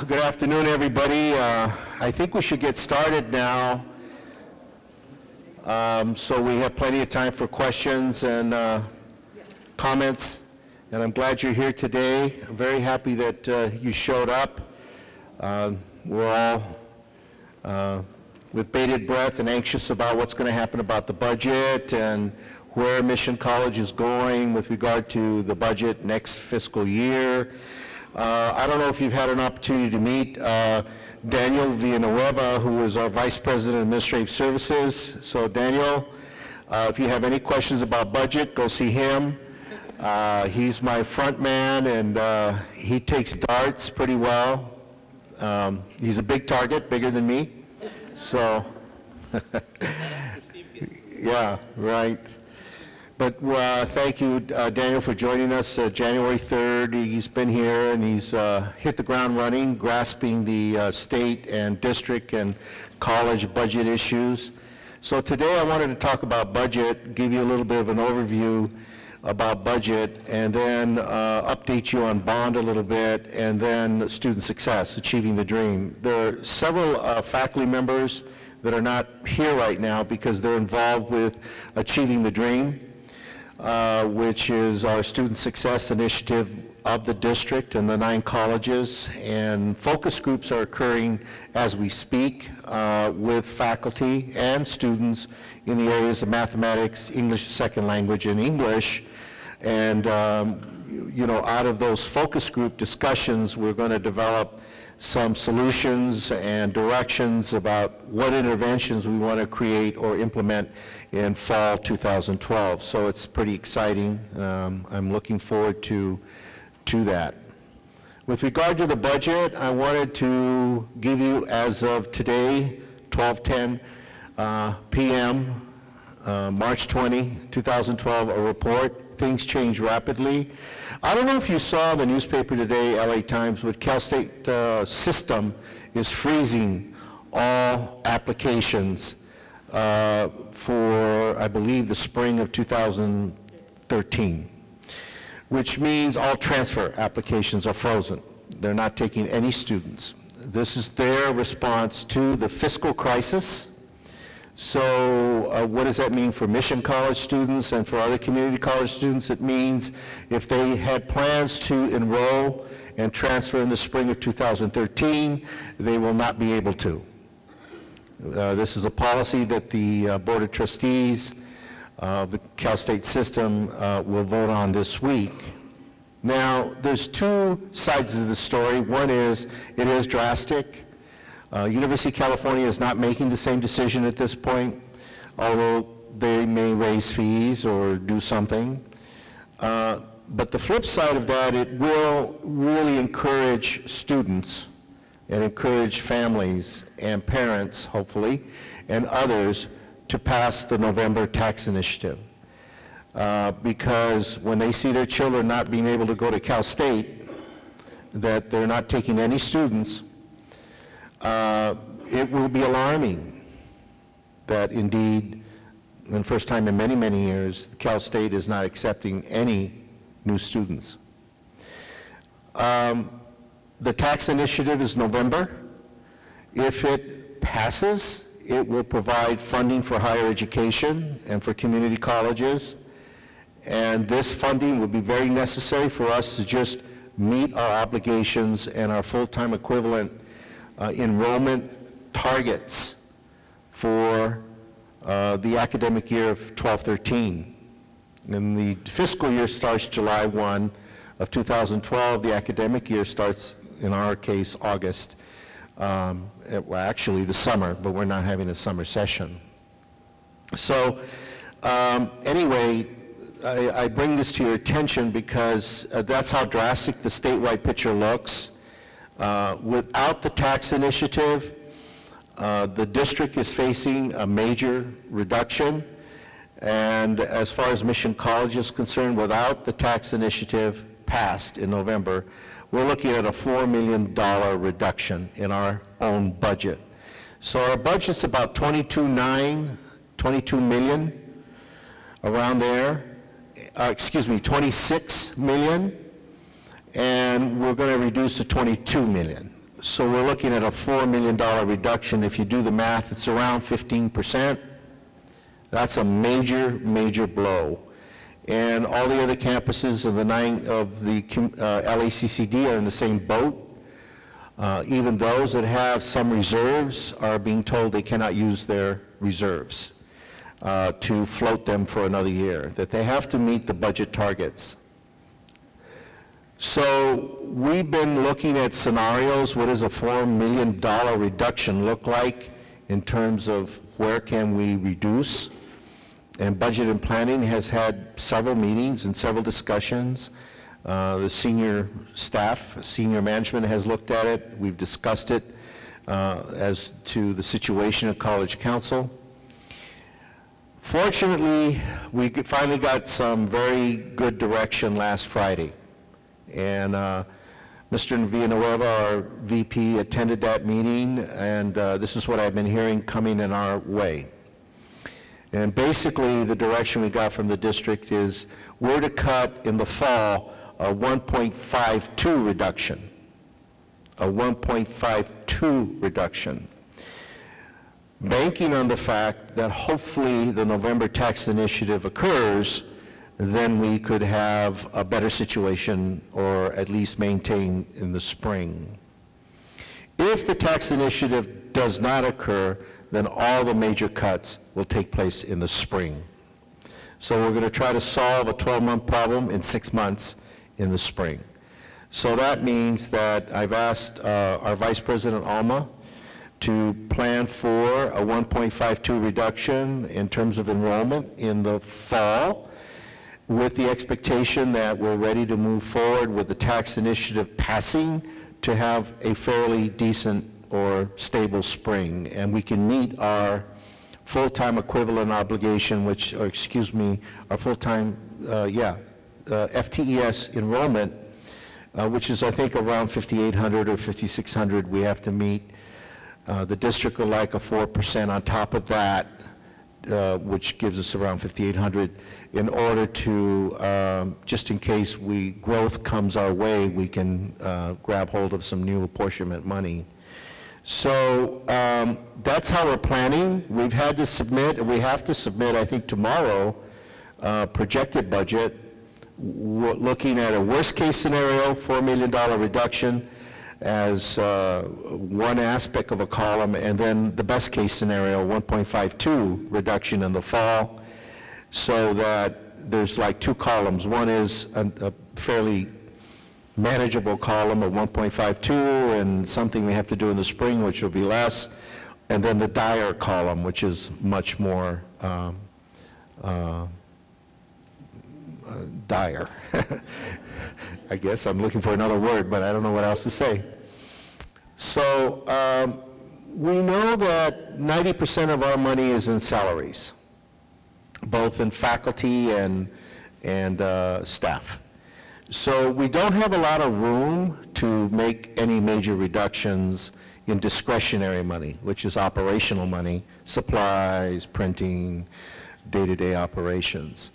Good afternoon, everybody. I think we should get started now. So we have plenty of time for questions and comments. And I'm glad you're here today. I'm very happy that you showed up. We're all with bated breath and anxious about what's going to happen about the budget and where Mission College is going with regard to the budget next fiscal year. I don't know if you've had an opportunity to meet Daniel Villanueva, who is our Vice President of Administrative Services. So Daniel, if you have any questions about budget, go see him. He's my front man, and he takes darts pretty well. He's a big target, bigger than me. So, yeah, right. But thank you, Daniel, for joining us. January 3rd, he's been here and he's hit the ground running, grasping the state and district and college budget issues. So today I wanted to talk about budget, give you a little bit of an overview about budget, and then update you on bond a little bit, and then student success, achieving the dream. There are several faculty members that are not here right now because they're involved with achieving the dream. Which is our student success initiative of the district and the 9 colleges, and focus groups are occurring as we speak with faculty and students in the areas of mathematics, English second language, and English. And you know, out of those focus group discussions, we're going to develop some solutions and directions about what interventions we want to create or implement in fall 2012. So it's pretty exciting. I'm looking forward to that. With regard to the budget, I wanted to give you, as of today, 12:10 p.m., March 20, 2012, a report. Things change rapidly. I don't know if you saw the newspaper today, LA Times, but Cal State system is freezing all applications for, I believe, the spring of 2013, which means all transfer applications are frozen. They're not taking any students. This is their response to the fiscal crisis. So what does that mean for Mission College students and for other community college students? It means if they had plans to enroll and transfer in the spring of 2013, they will not be able to. This is a policy that the Board of Trustees of the Cal State system will vote on this week. Now, there's 2 sides of the story. One is, it is drastic. University of California is not making the same decision at this point, although they may raise fees or do something. But the flip side of that, it will really encourage students and encourage families and parents, hopefully, and others to pass the November tax initiative. Because when they see their children not being able to go to Cal State, that they're not taking any students, it will be alarming that indeed, and the first time in many, many years, Cal State is not accepting any new students. The tax initiative is November. If it passes, it will provide funding for higher education and for community colleges. And this funding will be very necessary for us to just meet our obligations and our full-time equivalent enrollment targets for the academic year of 12-13. And the fiscal year starts July 1 of 2012. The academic year starts, in our case, August. Well, actually the summer, but we're not having a summer session. So anyway, I bring this to your attention because that's how drastic the statewide picture looks. Without the tax initiative, the district is facing a major reduction. And as far as Mission College is concerned, without the tax initiative passed in November, we're looking at a $4 million reduction in our own budget. So our budget's about 22 million, around there. 26 million. And we're going to reduce to 22 million. So we're looking at a $4 million reduction. If you do the math, it's around 15%. That's a major, major blow. And all the other campuses of the LACCD are in the same boat. Even those that have some reserves are being told they cannot use their reserves to float them for another year, that they have to meet the budget targets. So we've been looking at scenarios. What does a $4 million reduction look like in terms of where can we reduce? And Budget and Planning has had several meetings and several discussions. The senior staff, senior management has looked at it. We've discussed it as to the situation at College Council. Fortunately, we finally got some very good direction last Friday. And Mr. Villanueva, our VP, attended that meeting, and this is what I've been hearing coming in our way. And basically, the direction we got from the district is we're to cut in the fall a 1.52 reduction, a 1.52 reduction, banking on the fact that hopefully the November tax initiative occurs, then we could have a better situation or at least maintain in the spring. If the tax initiative does not occur, then all the major cuts will take place in the spring. So we're going to try to solve a 12-month problem in 6 months in the spring. So that means that I've asked our Vice President Alma to plan for a 1.52 reduction in terms of enrollment in the fall, with the expectation that we're ready to move forward with the tax initiative passing to have a fairly decent or stable spring, and we can meet our full-time equivalent obligation, which, or excuse me, our full-time, FTES enrollment, which is I think around 5,800 or 5,600 we have to meet. The district would like a 4% on top of that, which gives us around 5,800, in order to, just in case growth comes our way, we can grab hold of some new apportionment money. So that's how we're planning. We've had to submit, we have to submit, I think tomorrow, projected budget, looking at a worst case scenario, $4 million reduction as one aspect of a column, and then the best case scenario, 1.52 reduction in the fall, so that there's like two columns. One is a fairly manageable column of 1.52 and something we have to do in the spring, which will be less, and then the dire column, which is much more dire. I guess I'm looking for another word, but I don't know what else to say. So we know that 90% of our money is in salaries, both in faculty and staff. So we don't have a lot of room to make any major reductions in discretionary money, which is operational money, supplies, printing, day-to-day operations.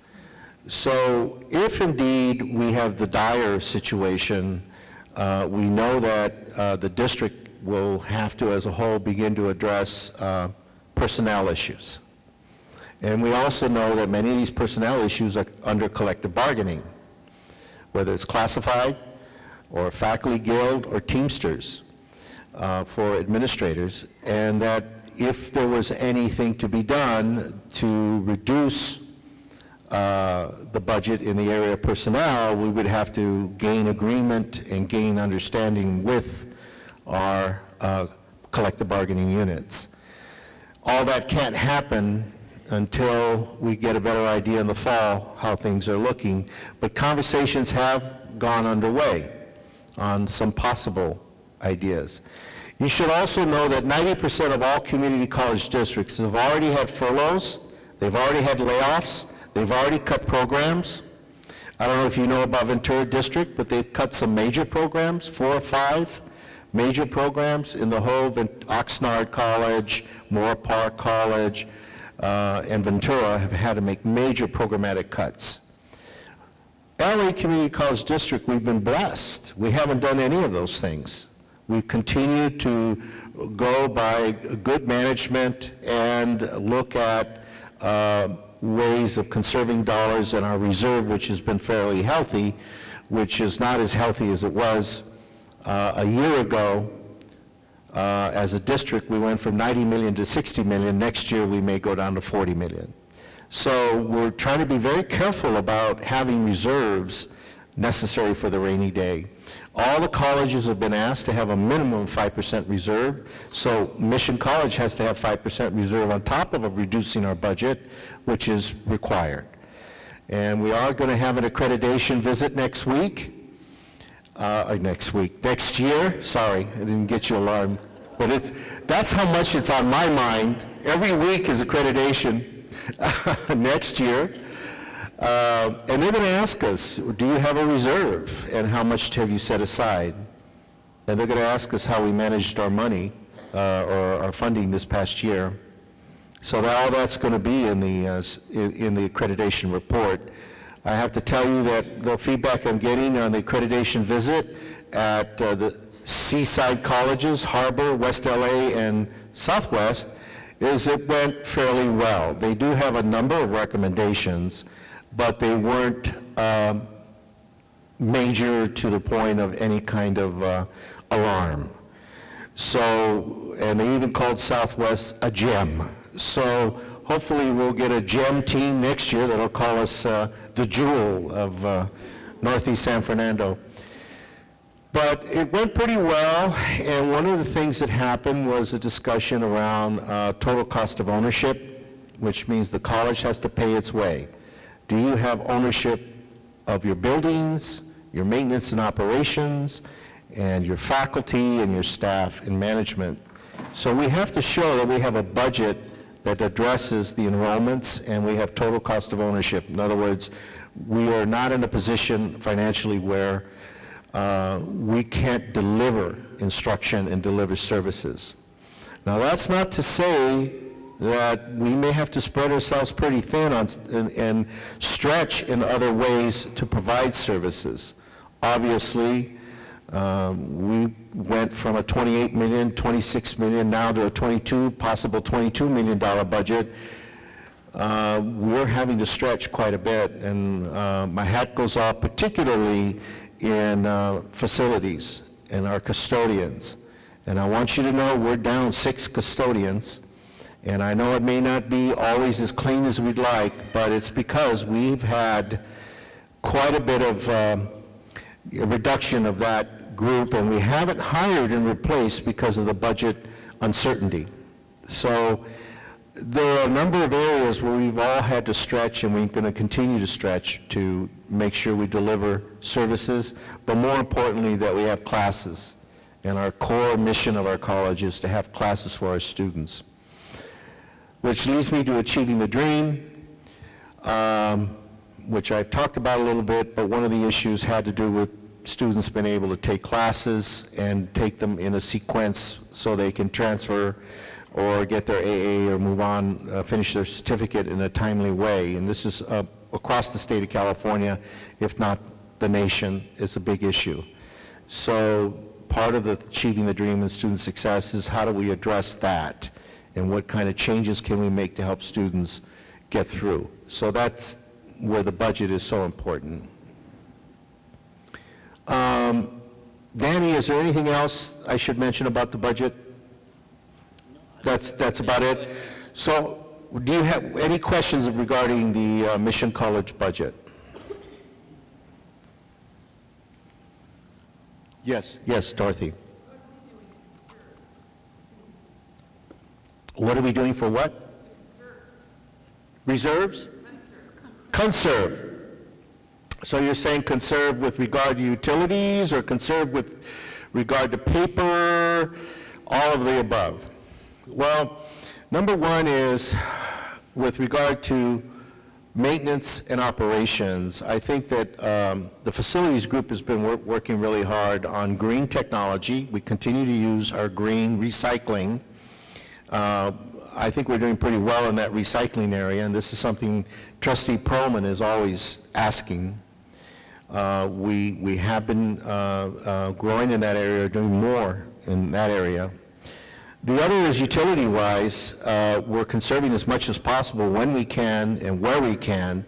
So if indeed we have the dire situation, we know that the district will have to, as a whole, begin to address personnel issues. And we also know that many of these personnel issues are under collective bargaining, whether it's classified or faculty guild or Teamsters for administrators, and that if there was anything to be done to reduce the budget in the area of personnel, we would have to gain agreement and gain understanding with our collective bargaining units. All that can't happen until we get a better idea in the fall how things are looking, but conversations have gone underway on some possible ideas. You should also know that 90% of all community college districts have already had furloughs, they've already had layoffs, they've already cut programs. I don't know if you know about Ventura District, but they've cut some major programs, 4 or 5 major programs in the whole Oxnard College, Moore Park College, and Ventura have had to make major programmatic cuts. LA Community College District, we've been blessed. We haven't done any of those things. We continue to go by good management and look at ways of conserving dollars in our reserve, which has been fairly healthy, which is not as healthy as it was a year ago. As a district, we went from 90 million to 60 million. Next year, we may go down to 40 million. So we're trying to be very careful about having reserves necessary for the rainy day. All the colleges have been asked to have a minimum 5% reserve, so Mission College has to have 5% reserve on top of reducing our budget, which is required. And we are going to have an accreditation visit next year. Sorry, I didn't get you alarmed. But that's how much it's on my mind. Every week is accreditation next year. And they're going to ask us, do you have a reserve? And how much have you set aside? And they're going to ask us how we managed our money or our funding this past year. So all that's going to be in the accreditation report. I have to tell you that the feedback I'm getting on the accreditation visit at the Seaside colleges, Harbor, West LA, and Southwest, is it went fairly well. They do have a number of recommendations, but they weren't major to the point of any kind of alarm. So, and they even called Southwest a gem. So hopefully we'll get a gem team next year that'll call us the jewel of Northeast San Fernando. But it went pretty well, and one of the things that happened was a discussion around total cost of ownership, which means the college has to pay its way. Do you have ownership of your buildings, your maintenance and operations, and your faculty and your staff and management? So we have to show that we have a budget that addresses the enrollments and we have total cost of ownership. In other words, we are not in a position financially where we can't deliver instruction and deliver services. Now that's not to say that we may have to spread ourselves pretty thin and stretch in other ways to provide services. Obviously, we went from a 28 million, 26 million, now to a possible $22 million budget. We're having to stretch quite a bit, and my hat goes off particularly in facilities and our custodians. And I want you to know we're down 6 custodians, and I know it may not be always as clean as we'd like, but it's because we've had quite a bit of a reduction of that group, and we haven't hired and replaced because of the budget uncertainty. So there are a number of areas where we've all had to stretch, and we're going to continue to stretch to make sure we deliver services, but more importantly that we have classes. And our core mission of our college is to have classes for our students. Which leads me to achieving the dream, which I've talked about a little bit, but one of the issues had to do with students being able to take classes and take them in a sequence so they can transfer or get their AA or move on, finish their certificate in a timely way. And this is across the state of California, if not the nation, is a big issue. So part of achieving the dream and student success is how do we address that? And what kind of changes can we make to help students get through? So that's where the budget is so important. Danny, is there anything else I should mention about the budget? That's about it. So do you have any questions regarding the Mission College budget? Yes, Dorothy. What are we doing for what? Reserves? Conserve. So you're saying conserve with regard to utilities or conserve with regard to paper, all of the above? Well, number one is with regard to maintenance and operations. I think that the facilities group has been working really hard on green technology. We continue to use our green recycling. I think we're doing pretty well in that recycling area, and this is something Trustee Perlman is always asking. We have been growing in that area, doing more in that area. The other is utility-wise. We're conserving as much as possible when we can and where we can.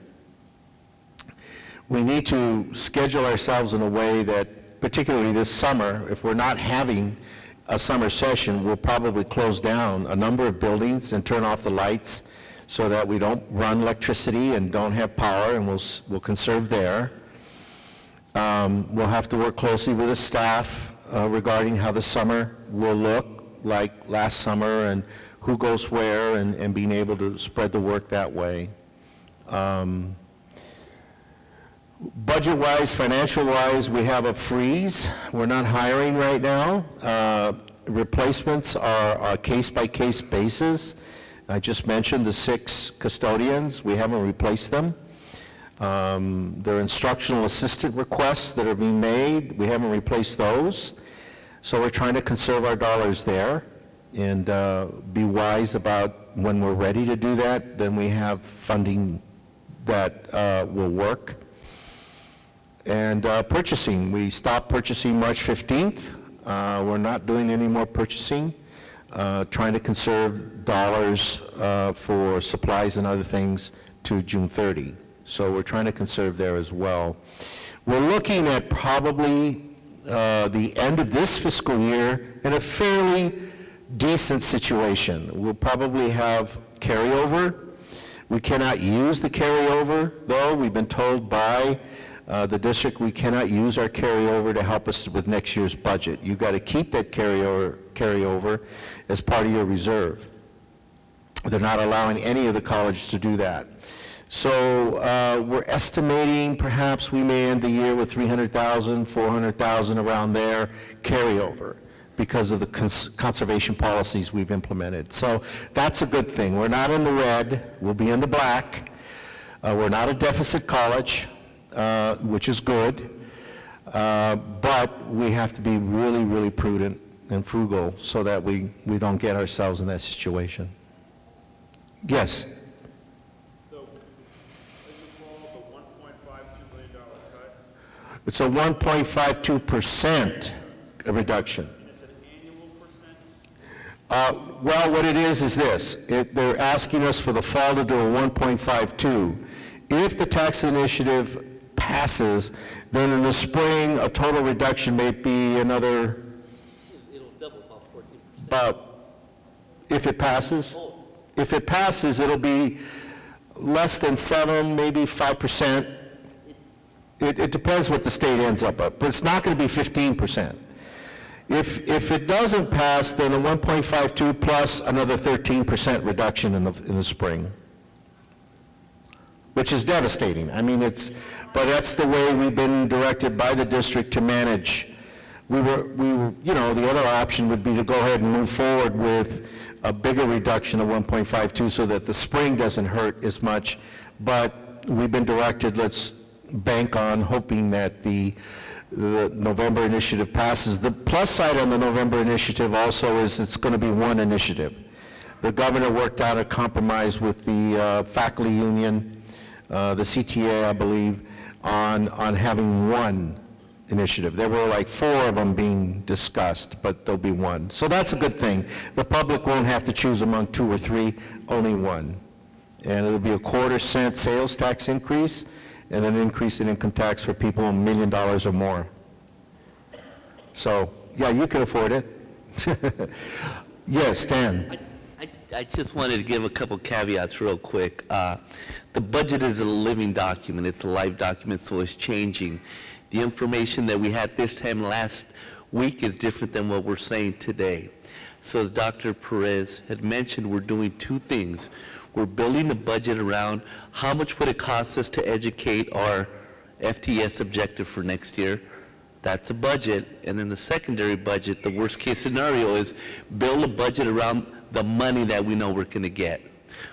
We need to schedule ourselves in a way that, particularly this summer, if we're not having a summer session, we'll probably close down a number of buildings and turn off the lights so that we don't run electricity and don't have power, and we'll conserve there. We'll have to work closely with the staff regarding how the summer will look like last summer and who goes where, and being able to spread the work that way. Budget-wise, financial-wise, we have a freeze. We're not hiring right now. Replacements are case-by-case basis. I just mentioned the 6 custodians. We haven't replaced them. There are instructional assistant requests that are being made. We haven't replaced those. So we're trying to conserve our dollars there and be wise about when we're ready to do that, then we have funding that will work. And purchasing, we stopped purchasing March 15th. We're not doing any more purchasing, trying to conserve dollars for supplies and other things to June 30. So we're trying to conserve there as well. We're looking at probably the end of this fiscal year in a fairly decent situation. We'll probably have carryover. We cannot use the carryover, though. We've been told by the district we cannot use our carryover to help us with next year's budget. You've got to keep that carryover as part of your reserve. They're not allowing any of the colleges to do that. So we're estimating perhaps we may end the year with 300,000, 400,000 around there carryover because of the conservation policies we've implemented. So that's a good thing. We're not in the red, we'll be in the black. We're not a deficit college, which is good, but we have to be really, really prudent and frugal so that we don't get ourselves in that situation. Yes? It's a 1.52% reduction. And it's an annual percent? Well, what it is this. They're asking us for the fall to do a 1.52. If the tax initiative passes, then in the spring, a total reduction may be another... It'll double about 14%. About, if it passes? If it passes, it'll be less than 7, maybe 5%. It depends what the state ends up at, but it's not going to be 15%. If it doesn't pass, then a 1.52 plus another 13% reduction in the spring, which is devastating. I mean, but that's the way we've been directed by the district to manage. We were, you know, the other option would be to go ahead and move forward with a bigger reduction of 1.52 so that the spring doesn't hurt as much, but we've been directed, let's bank on hoping that the November initiative passes. The plus side on the November initiative also is it's going to be one initiative. The governor worked out a compromise with the faculty union, the CTA, I believe, on having one initiative. There were like 4 of them being discussed, but there'll be one. So that's a good thing. The public won't have to choose among 2 or 3, only one. And it'll be a 1/4 cent sales tax increase and an increase in income tax for people $1 million or more. So, yeah, you can afford it. Yes, Dan. I just wanted to give a couple caveats real quick. The budget is a living document. It's a live document, so it's changing. The information that we had this time last week is different than what we're saying today. So as Dr. Perez had mentioned, we're doing 2 things. We're building the budget around how much would it cost us to educate our FTS objective for next year. That's a budget. And then the secondary budget, the worst case scenario, is build a budget around the money that we know we're going to get.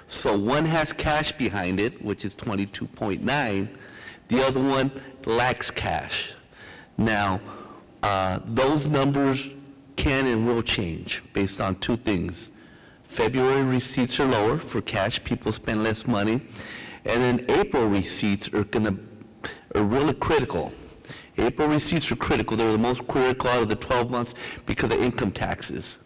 So one has cash behind it, which is 22.9. The other one lacks cash. Now, those numbers can and will change based on 2 things. February receipts are lower for cash, people spend less money, and then April receipts are going to are really critical. April receipts are critical. They're the most critical out of the 12 months because of income taxes.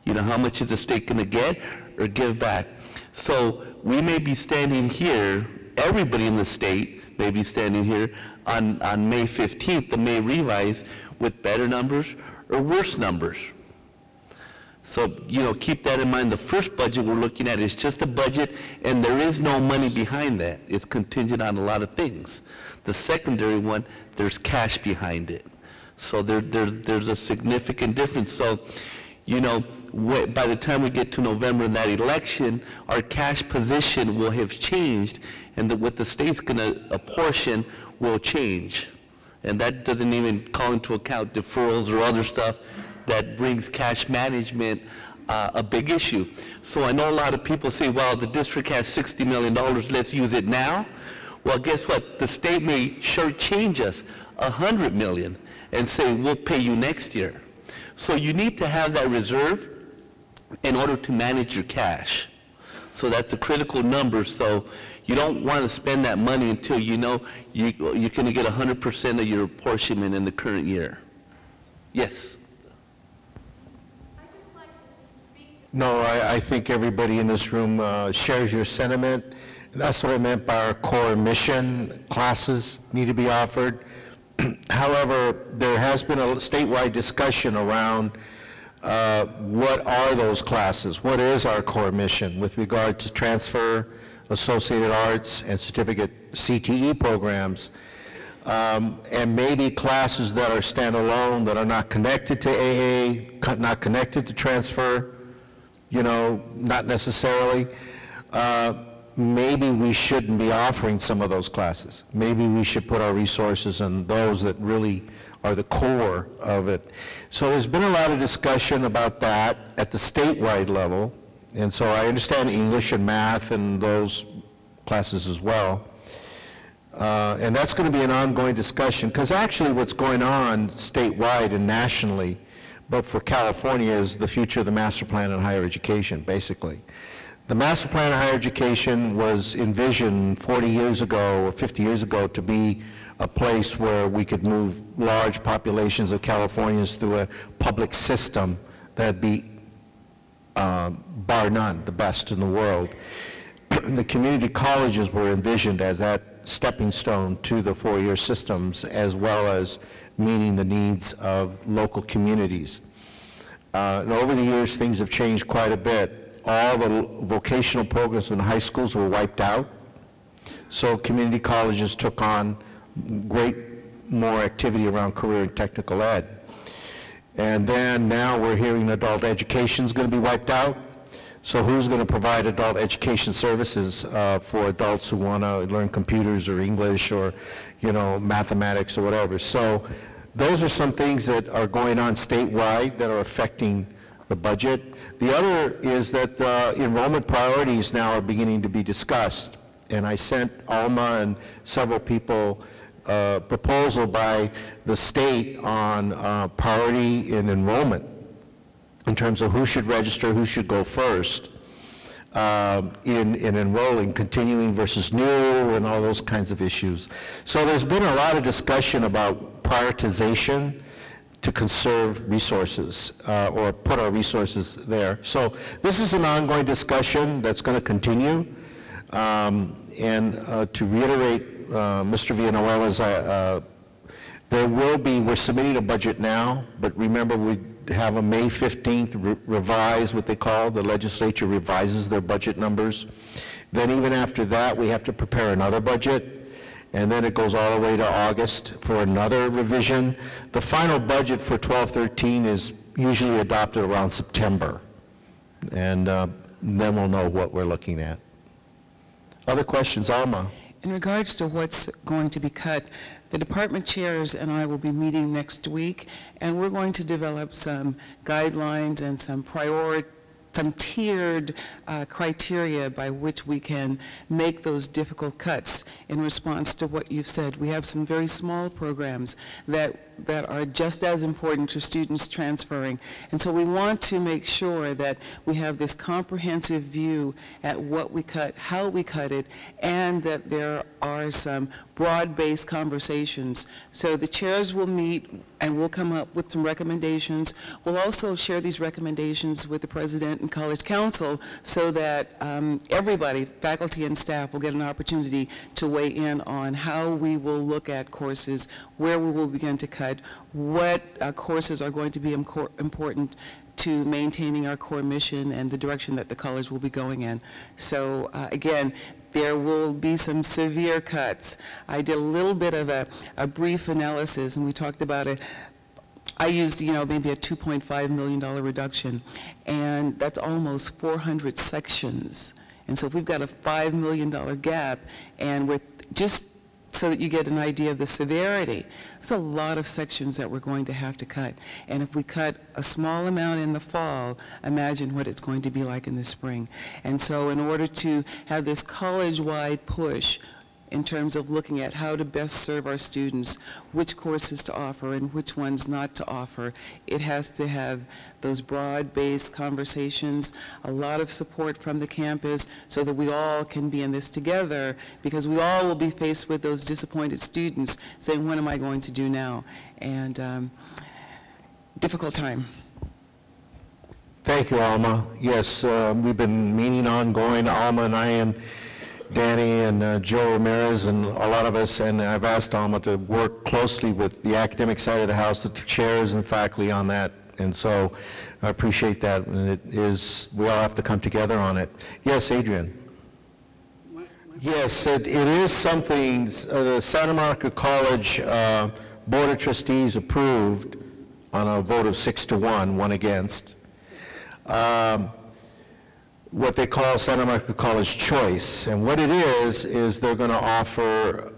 You know, how much is the state going to get or give back? So we may be standing here, everybody in the state may be standing here on May 15th, the May revise, with better numbers or worse numbers. So, you know, keep that in mind. The first budget we're looking at is just a budget, and there is no money behind that. It's contingent on a lot of things. The secondary one, there's cash behind it. So there's a significant difference. So, you know, by the time we get to November in that election, our cash position will have changed, and what the state's going to apportion will change. And that doesn't even call into account deferrals or other stuff that brings cash management a big issue. So I know a lot of people say, well, the district has $60 million, let's use it now. Well, guess what? The state may shortchange us $100 million and say, we'll pay you next year. So you need to have that reserve in order to manage your cash. So that's a critical number. So you don't want to spend that money until you know you're going to get 100% of your apportionment in the current year. Yes? No, I think everybody in this room shares your sentiment. That's what I meant by our core mission. Classes need to be offered. However, there has been a statewide discussion around what are those classes? What is our core mission with regard to transfer, associated arts, and certificate CTE programs? And maybe classes that are standalone, that are not connected to AA, not connected to transfer, you know, not necessarily. Maybe we shouldn't be offering some of those classes. Maybe we should put our resources on those that really are the core of it. So there's been a lot of discussion about that at the statewide level, and so I understand English and math and those classes as well. And that's going to be an ongoing discussion, because actually what's going on statewide and nationally, but for California, is the future of the master plan in higher education, basically. The master plan of higher education was envisioned 40 years ago or 50 years ago to be a place where we could move large populations of Californians through a public system that'd be, bar none, the best in the world. The community colleges were envisioned as that stepping stone to the four-year systems, as well as meeting the needs of local communities. And over the years, things have changed quite a bit. All the vocational programs in high schools were wiped out, so community colleges took on more activity around career and technical ed. And then now we're hearing adult education is going to be wiped out. So who's going to provide adult education services for adults who want to learn computers or English or, you know, mathematics or whatever? So those are some things that are going on statewide that are affecting the budget. The other is that enrollment priorities now are beginning to be discussed. And I sent Alma and several people a proposal by the state on priority in enrollment in terms of who should register, who should go first in enrolling, continuing versus new, and all those kinds of issues. So there's been a lot of discussion about prioritization to conserve resources or put our resources there. So this is an ongoing discussion that's going to continue. And to reiterate Mr. Villanueva's, there will be, we're submitting a budget now, but remember we have a May 15th revise, what they call, the legislature revises their budget numbers. Then even after that, we have to prepare another budget. And then it goes all the way to August for another revision. The final budget for 12-13 is usually adopted around September. And then we'll know what we're looking at. Other questions, Alma? In regards to what's going to be cut, the department chairs and I will be meeting next week, and we're going to develop some guidelines and some some tiered criteria by which we can make those difficult cuts in response to what you've said. We have some very small programs that are just as important to students transferring. And so we want to make sure that we have this comprehensive view at what we cut, how we cut it, and that there are some broad-based conversations. So the chairs will meet and we'll come up with some recommendations. We'll also share these recommendations with the president and college council so that everybody, faculty and staff, will get an opportunity to weigh in on how we will look at courses, where we will begin to cut, what courses are going to be important to maintaining our core mission and the direction that the college will be going in. So again, there will be some severe cuts. I did a little bit of a brief analysis, and we talked about it. I used, maybe a $2.5 million reduction, and that's almost 400 sections. And so if we've got a $5 million gap, and with just so that you get an idea of the severity, there's a lot of sections that we're going to have to cut. And if we cut a small amount in the fall, imagine what it's going to be like in the spring. And so in order to have this college-wide push in terms of looking at how to best serve our students, which courses to offer and which ones not to offer, it has to have those broad-based conversations, a lot of support from the campus so that we all can be in this together, because we all will be faced with those disappointed students saying, what am I going to do now? And difficult time. Thank you, Alma. Yes, we've been meeting ongoing, Alma and I and Danny and Joe Ramirez and a lot of us, and I've asked Alma to work closely with the academic side of the house, the chairs and faculty on that, and so I appreciate that, and it is, we all have to come together on it. Yes, Adrian. Yes, it is something the Santa Monica College Board of Trustees approved on a vote of 6-1, 1 against. What they call Santa Monica College Choice. And what it is they're going to offer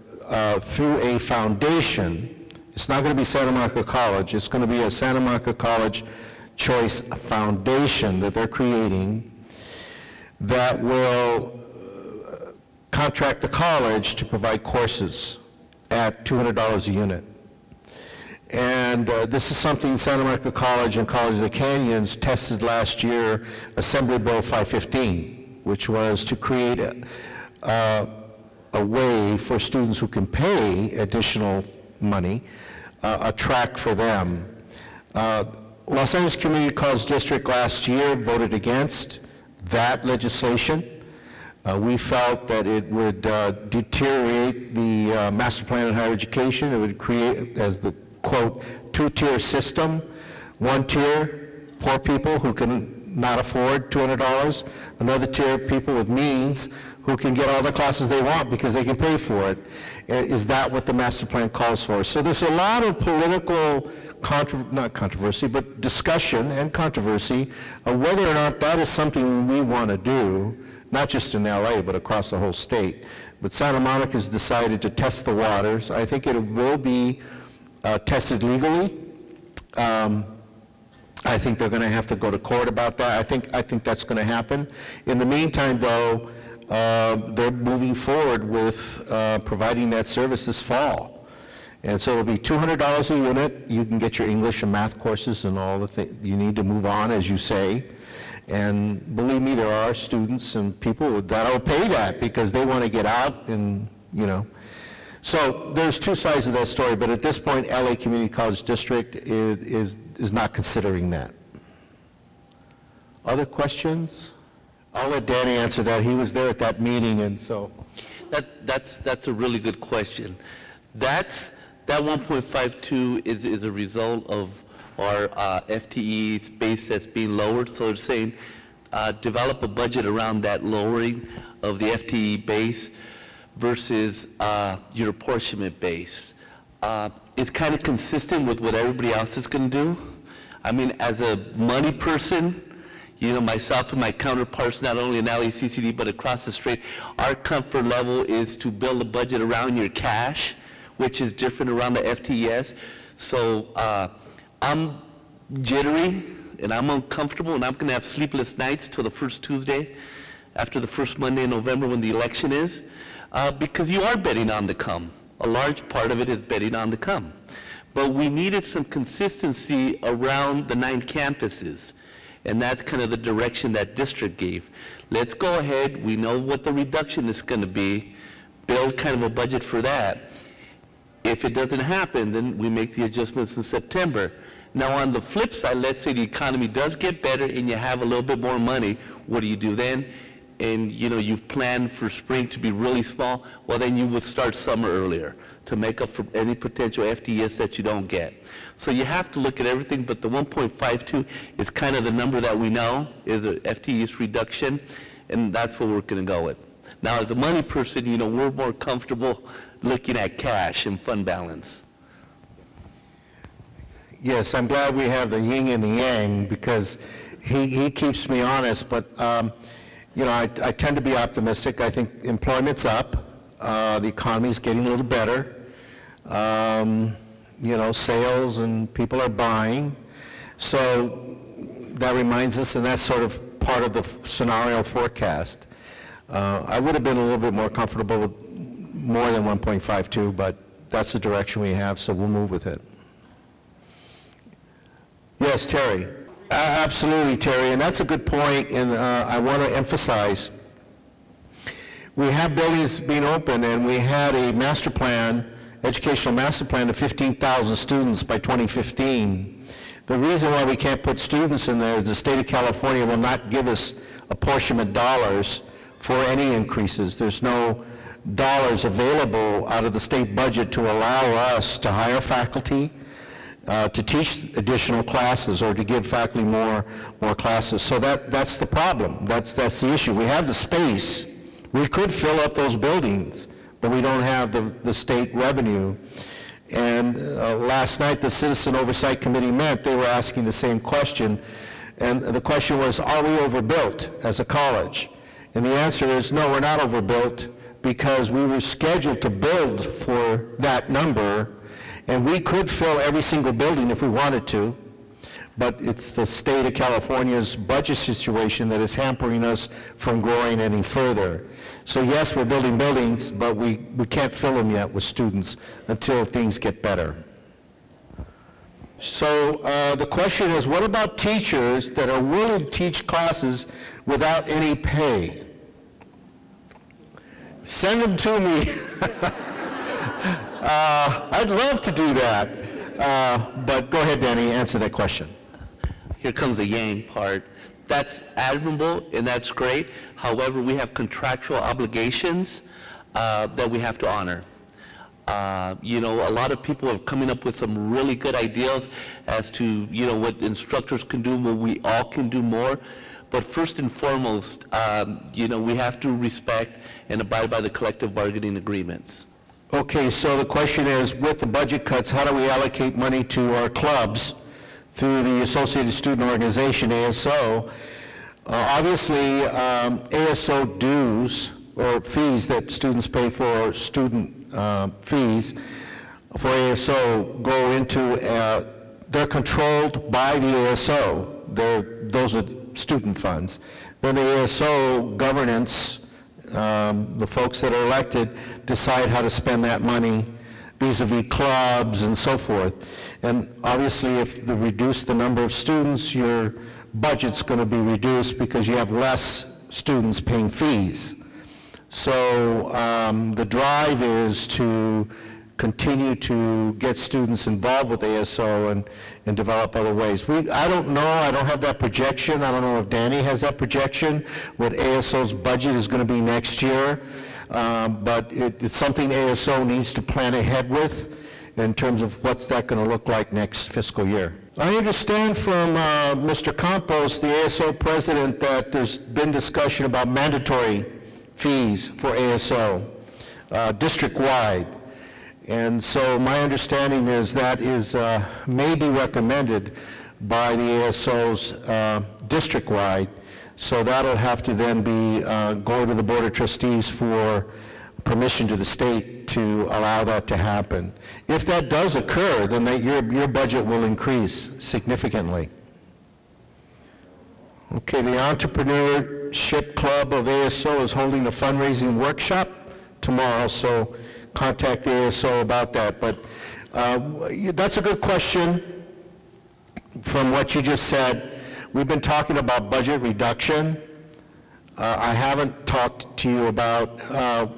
through a foundation. It's not going to be Santa Monica College. It's going to be a Santa Monica College Choice Foundation that they're creating that will contract the college to provide courses at $200 a unit. And this is something Santa Monica College and College of the Canyons tested last year, Assembly Bill 515, which was to create a way for students who can pay additional money, a track for them. Los Angeles Community College District last year voted against that legislation. We felt that it would deteriorate the master plan on higher education. It would create, as the quote, two-tier system. One tier, poor people who can not afford $200. Another tier, people with means who can get all the classes they want because they can pay for it. Is that what the master plan calls for? So there's a lot of political, not controversy, but discussion and controversy of whether or not that is something we want to do, not just in LA, but across the whole state. But Santa Monica has decided to test the waters. I think it will be tested legally. I think they're going to have to go to court about that. I think that's going to happen. In the meantime, though, they're moving forward with providing that service this fall. And so it'll be $200 a unit. You can get your English and math courses and all the things you need to move on, as you say. And believe me, there are students and people that'll pay that because they want to get out and, So there's two sides of that story, but at this point, LA Community College District is not considering that. Other questions? I'll let Danny answer that. He was there at that meeting, and so. That's a really good question. That 1.52 is a result of our FTE space that's being lowered. So it's saying develop a budget around that lowering of the FTE base versus your apportionment base. It's kind of consistent with what everybody else is going to do. I mean, as a money person, myself and my counterparts, not only in LACCD, but across the strait, our comfort level is to build a budget around your cash, which is different around the FTES. So I'm jittery and I'm uncomfortable, and I'm going to have sleepless nights till the first Tuesday, after the first Monday in November when the election is, because you are betting on the come. A large part of it is betting on the come. But we needed some consistency around the 9 campuses, and that's kind of the direction that district gave. Let's go ahead, we know what the reduction is going to be, build kind of a budget for that. If it doesn't happen, then we make the adjustments in September. Now on the flip side, let's say the economy does get better and you have a little bit more money, what do you do then? And you know, you've planned for spring to be really small, well then you would start summer earlier to make up for any potential FTEs that you don't get. So you have to look at everything, but the 1.52 is kind of the number that we know is a FTEs reduction, and that's what we're going to go with. Now as a money person, you know, we're more comfortable looking at cash and fund balance. Yes, I'm glad we have the yin and the yang, because he keeps me honest, but you know, I tend to be optimistic. I think employment's up, the economy's getting a little better, you know, sales and people are buying, so that reminds us, and that's sort of part of the scenario forecast. I would have been a little bit more comfortable with more than 1.52, but that's the direction we have, so we'll move with it. Yes, Terry. Absolutely, Terry, and that's a good point, and I want to emphasize, we have buildings being open, and we had a master plan, educational master plan of 15,000 students by 2015. The reason why we can't put students in there is the state of California will not give us apportionment dollars for any increases. There's no dollars available out of the state budget to allow us to hire faculty, to teach additional classes, or to give faculty more classes. So that's the problem. That's the issue. We have the space. We could fill up those buildings, but we don't have the state revenue. And last night, the Citizen Oversight Committee met. They were asking the same question, and the question was, are we overbuilt as a college? And the answer is, no, we're not overbuilt, because we were scheduled to build for that number, and we could fill every single building if we wanted to, but it's the state of California's budget situation that is hampering us from growing any further. So yes, we're building buildings, but we can't fill them yet with students until things get better. So the question is, what about teachers that are willing to teach classes without any pay? Send them to me. I'd love to do that. But go ahead, Danny, answer that question. Here comes the yang part. That's admirable and that's great. However, we have contractual obligations that we have to honor. You know, a lot of people are coming up with some really good ideas as to, you know, what instructors can do, what we all can do more. But first and foremost, you know, we have to respect and abide by the collective bargaining agreements. Okay, so the question is, with the budget cuts, how do we allocate money to our clubs through the Associated Student Organization, ASO? Obviously, ASO dues or fees that students pay for student fees for ASO go into, they're controlled by the ASO. Those are student funds. Then the ASO governance, the folks that are elected, decide how to spend that money vis-a-vis clubs and so forth. And obviously, if they reduce the number of students, your budget's going to be reduced because you have less students paying fees. So the drive is to continue to get students involved with ASO and develop other ways. I don't know, I don't have that projection. I don't know if Danny has that projection, what ASO's budget is going to be next year. But it's something ASO needs to plan ahead with in terms of what's that going to look like next fiscal year. I understand from Mr. Campos, the ASO president, that there's been discussion about mandatory fees for ASO, district-wide. And so my understanding is that is may be recommended by the ASO's district-wide. So that'll have to then be go to the Board of Trustees for permission to the state to allow that to happen. If that does occur, then your budget will increase significantly. Okay, the Entrepreneurship Club of ASO is holding a fundraising workshop tomorrow, so contact the ASO about that. But that's a good question from what you just said. We've been talking about budget reduction. I haven't talked to you about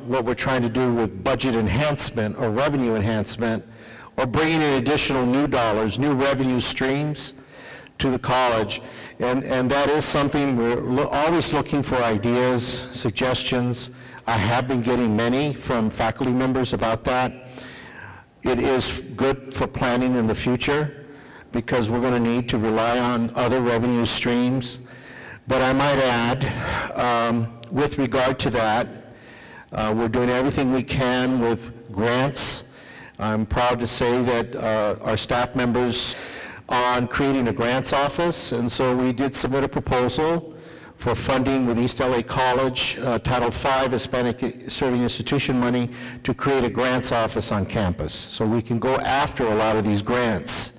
what we're trying to do with budget enhancement or revenue enhancement, or bringing in additional new dollars, new revenue streams to the college. And that is something we're always looking for ideas, suggestions. I have been getting many from faculty members about that. It is good for planning in the future because we're going to need to rely on other revenue streams. But I might add, with regard to that, we're doing everything we can with grants. I'm proud to say that our staff members on creating a grants office, and so we did submit a proposal for funding with East LA College, Title V Hispanic Serving Institution money, to create a grants office on campus so we can go after a lot of these grants.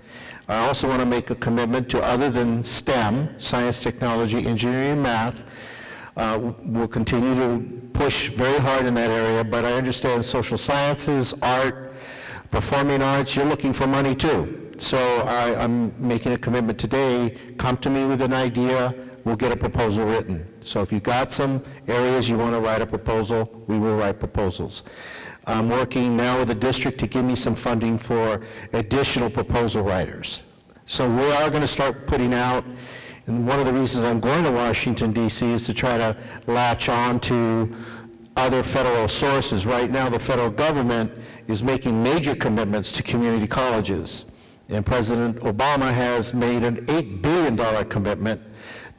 I also want to make a commitment to, other than STEM, science, technology, engineering, and math. We'll continue to push very hard in that area, but I understand social sciences, art, performing arts, you're looking for money too. So I'm making a commitment today. Come to me with an idea, we'll get a proposal written. So if you've got some areas you want to write a proposal, we will write proposals. I'm working now with the district to give me some funding for additional proposal writers. So we are going to start putting out, and one of the reasons I'm going to Washington, D.C. is to try to latch on to other federal sources. Right now, the federal government is making major commitments to community colleges. And President Obama has made an $8 billion commitment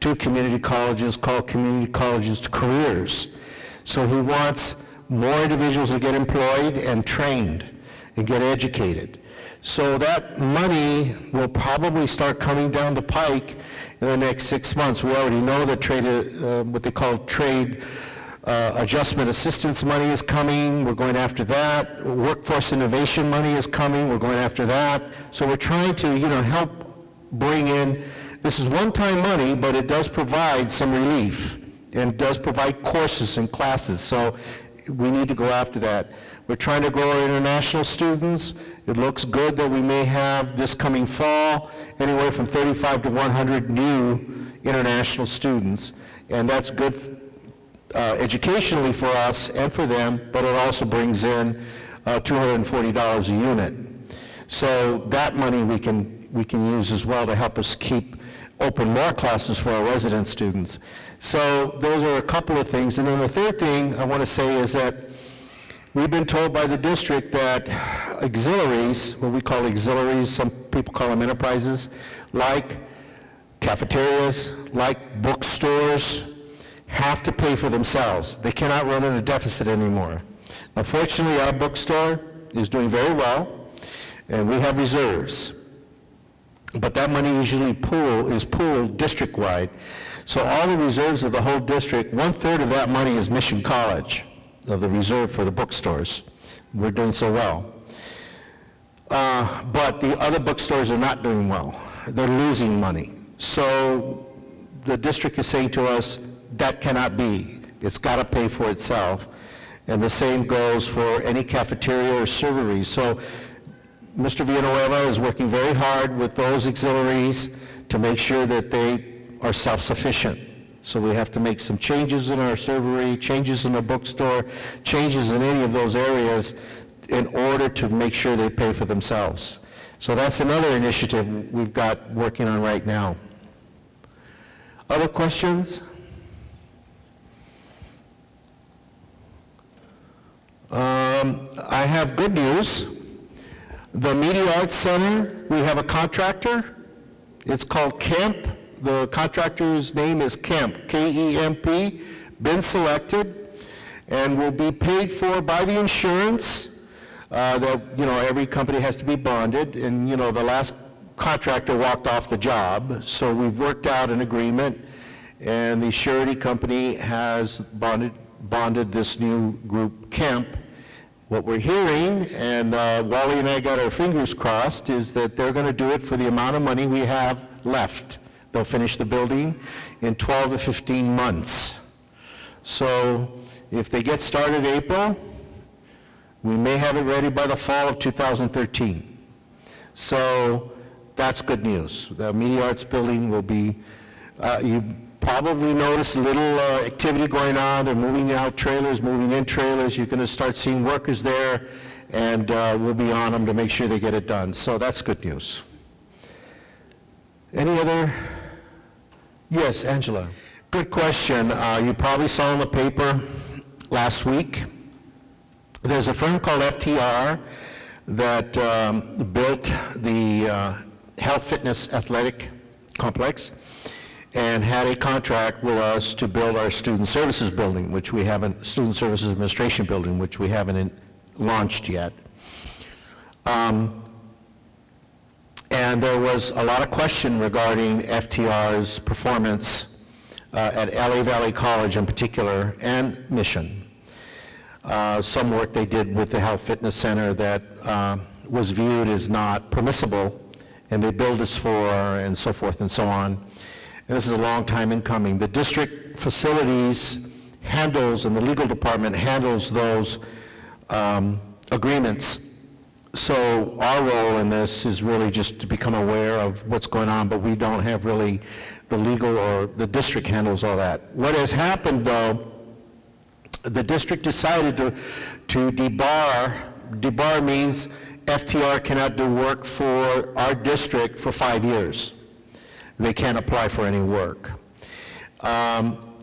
to community colleges called Community Colleges to Careers. So he wants more individuals to get employed and trained and get educated. So that money will probably start coming down the pike in the next 6 months. We already know that what they call trade adjustment assistance money is coming. We're going after that. Workforce innovation money is coming. We're going after that. So we're trying to, help bring in, this is one-time money, but it does provide some relief and does provide courses and classes. So we need to go after that. We're trying to grow our international students. It looks good that we may have this coming fall anywhere from 35 to 100 new international students, and that's good educationally for us and for them, but it also brings in $240 a unit. So that money we can use as well to help us keep open more classes for our resident students. So those are a couple of things. And then the third thing I want to say is that we've been told by the district that auxiliaries, what we call auxiliaries, some people call them enterprises, like cafeterias, like bookstores, have to pay for themselves. They cannot run in a deficit anymore. Unfortunately, our bookstore is doing very well, and we have reserves. But that money usually is pooled district-wide. So all the reserves of the whole district, 1/3 of that money is Mission College, of the reserve for the bookstores. We're doing so well. But the other bookstores are not doing well. They're losing money. So the district is saying to us, that cannot be. It's got to pay for itself. And the same goes for any cafeteria or serveries. So Mr. Villanueva is working very hard with those auxiliaries to make sure that they are self-sufficient. So we have to make some changes in our servery, changes in the bookstore, changes in any of those areas in order to make sure they pay for themselves. So that's another initiative we've got working on right now. Other questions? I have good news. The Media Arts Center, we have a contractor. It's called KEMP. The contractor's name is KEMP, K-E-M-P, been selected, and will be paid for by the insurance. That, every company has to be bonded, and, the last contractor walked off the job, so we've worked out an agreement, and the surety company has bonded this new group, KEMP. What we're hearing, and Wally and I got our fingers crossed, is that they're going to do it for the amount of money we have left They'll finish the building in 12 to 15 months. So if they get started April, we may have it ready by the fall of 2013. So that's good news. The Media Arts building will be, you probably notice a little activity going on. They're moving out trailers, moving in trailers. You're going to start seeing workers there, and we'll be on them to make sure they get it done. So that's good news. Any other? Yes, Angela. Good question. You probably saw in the paper last week. There's a firm called FTR that built the Health Fitness Athletic Complex and had a contract with us to build our Student Services building, which we haven't, Student Services Administration building, which we haven't launched yet. And there was a lot of question regarding FTR's performance at LA Valley College in particular, and Mission. Some work they did with the Health Fitness Center that was viewed as not permissible, and they billed us for, and so forth and so on. And this is a long time in coming. The district facilities handles, and the legal department handles those agreements. So our role in this is really just to become aware of what's going on, but we don't have really the legal, or the district handles all that. What has happened though, the district decided to debar. Debar means FTR cannot do work for our district for 5 years. They can't apply for any work.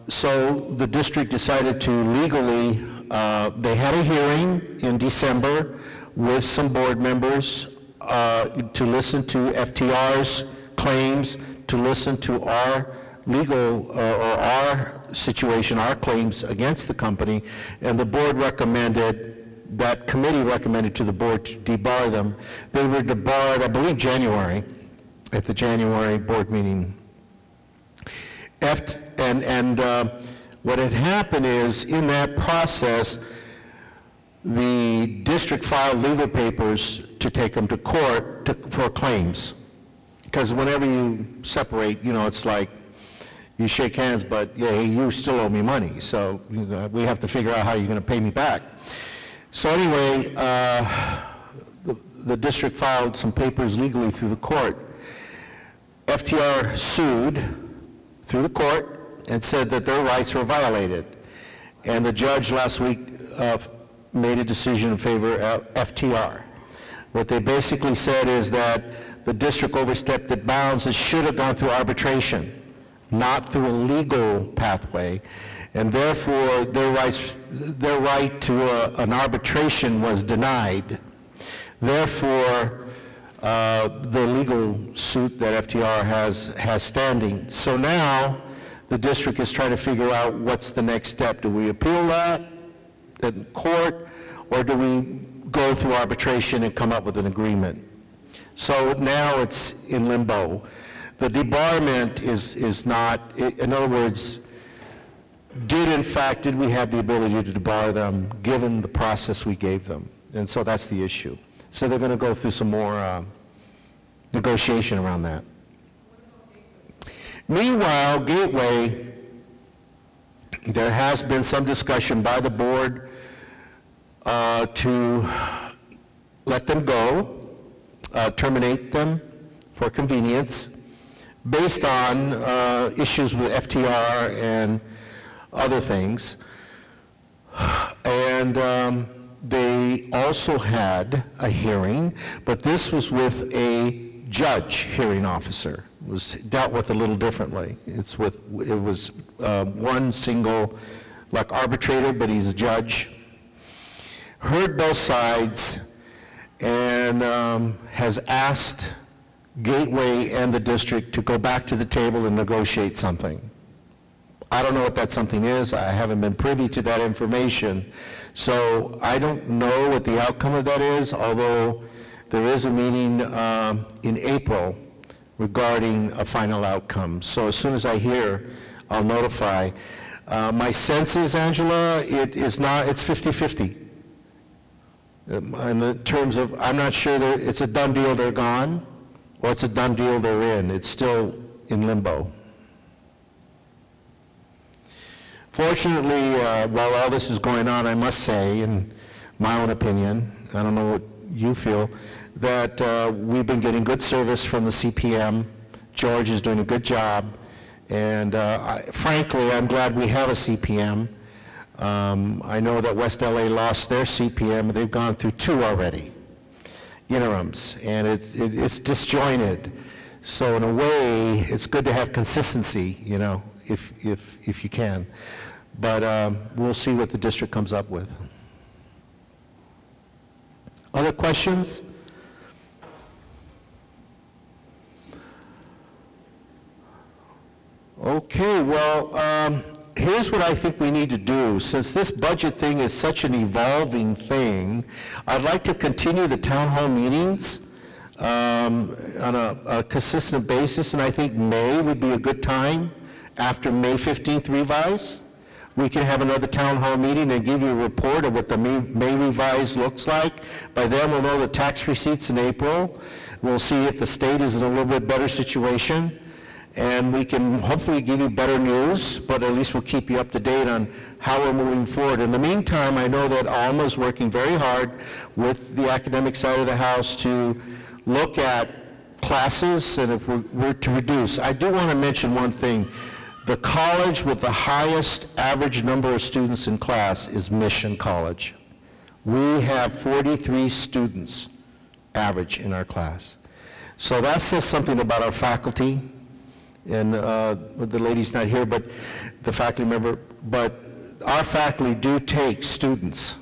So the district decided to legally, they had a hearing in December with some board members to listen to FTR's claims, to listen to our legal, or our situation, our claims against the company, and the board recommended, that committee recommended to the board to debar them. They were debarred, I believe, January, at the January board meeting. What had happened is, in that process, the district filed legal papers to take them to court for claims. Because whenever you separate, you know, it's like you shake hands, but yeah, you still owe me money. So we have to figure out how you're going to pay me back. So anyway, the district filed some papers legally through the court. FTR sued through the court and said that their rights were violated. And the judge last week made a decision in favor of FTR. What they basically said is that the district overstepped its bounds. It should have gone through arbitration, not through a legal pathway, and therefore their right to an arbitration was denied. Therefore, the legal suit that FTR has standing. So now the district is trying to figure out what's the next step. Do we appeal that in court, or do we go through arbitration and come up with an agreement? So now it's in limbo. The debarment is not, in other words, did we have the ability to debar them given the process we gave them? And so that's the issue. So they're going to go through some more negotiation around that. Meanwhile, Gateway, there has been some discussion by the board to let them go, terminate them for convenience, based on issues with FTR and other things. And they also had a hearing, but this was with a judge hearing officer. It was dealt with a little differently. It was one single, like, arbitrator, but he's a judge. Heard both sides and has asked Gateway and the district to go back to the table and negotiate something. I don't know what that something is. I haven't been privy to that information. So I don't know what the outcome of that is, although there is a meeting in April regarding a final outcome. So as soon as I hear, I'll notify. My sense is, Angela, it's 50-50. In the terms of, I'm not sure it's a done deal they're gone, or it's a done deal they're in. It's still in limbo. Fortunately, while all this is going on, I must say, in my own opinion, I don't know what you feel, that we've been getting good service from the CPM. George is doing a good job, and frankly, I'm glad we have a CPM. I know that West LA lost their CPM, they've gone through 2 already, interims, and it's disjointed. So in a way, it's good to have consistency, if you can. But we'll see what the district comes up with. Other questions? Okay, well, here's what I think we need to do. Since this budget thing is such an evolving thing, I'd like to continue the town hall meetings on a consistent basis, and I think May would be a good time after May 15th revise. We can have another town hall meeting and give you a report of what the May revise looks like. By then, we'll know the tax receipts in April. We'll see if the state is in a little bit better situation, and we can hopefully give you better news, but at least we'll keep you up to date on how we're moving forward. In the meantime, I know that Alma is working very hard with the academic side of the house to look at classes, and if we're to reduce. I do want to mention one thing. The college with the highest average number of students in class is Mission College. We have 43 students average in our class. So that says something about our faculty, and the lady's not here, but the faculty member, but our faculty do take students.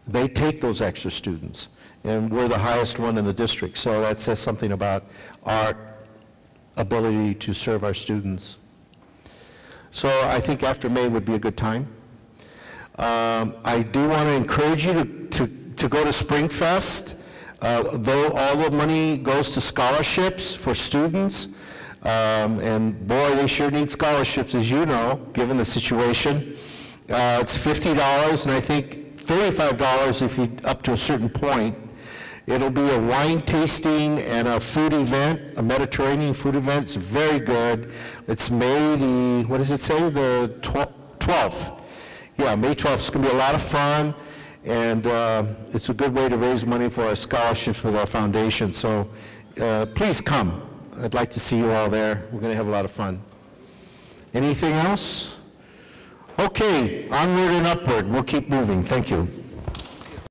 They take those extra students, and we're the highest one in the district. So that says something about our ability to serve our students. So I think after May would be a good time. I do want to encourage you to go to Springfest. Though all the money goes to scholarships for students, and boy, they sure need scholarships, as you know, given the situation. It's $50, and I think $35 if you up to a certain point. It'll be a wine tasting and a food event, a Mediterranean food event. It's very good. It's May the, what does it say, the 12th. Yeah, May 12th. It's going to be a lot of fun, and it's a good way to raise money for our scholarships with our foundation. So please come. I'd like to see you all there. We're going to have a lot of fun. Anything else? Okay, onward and upward. We'll keep moving. Thank you.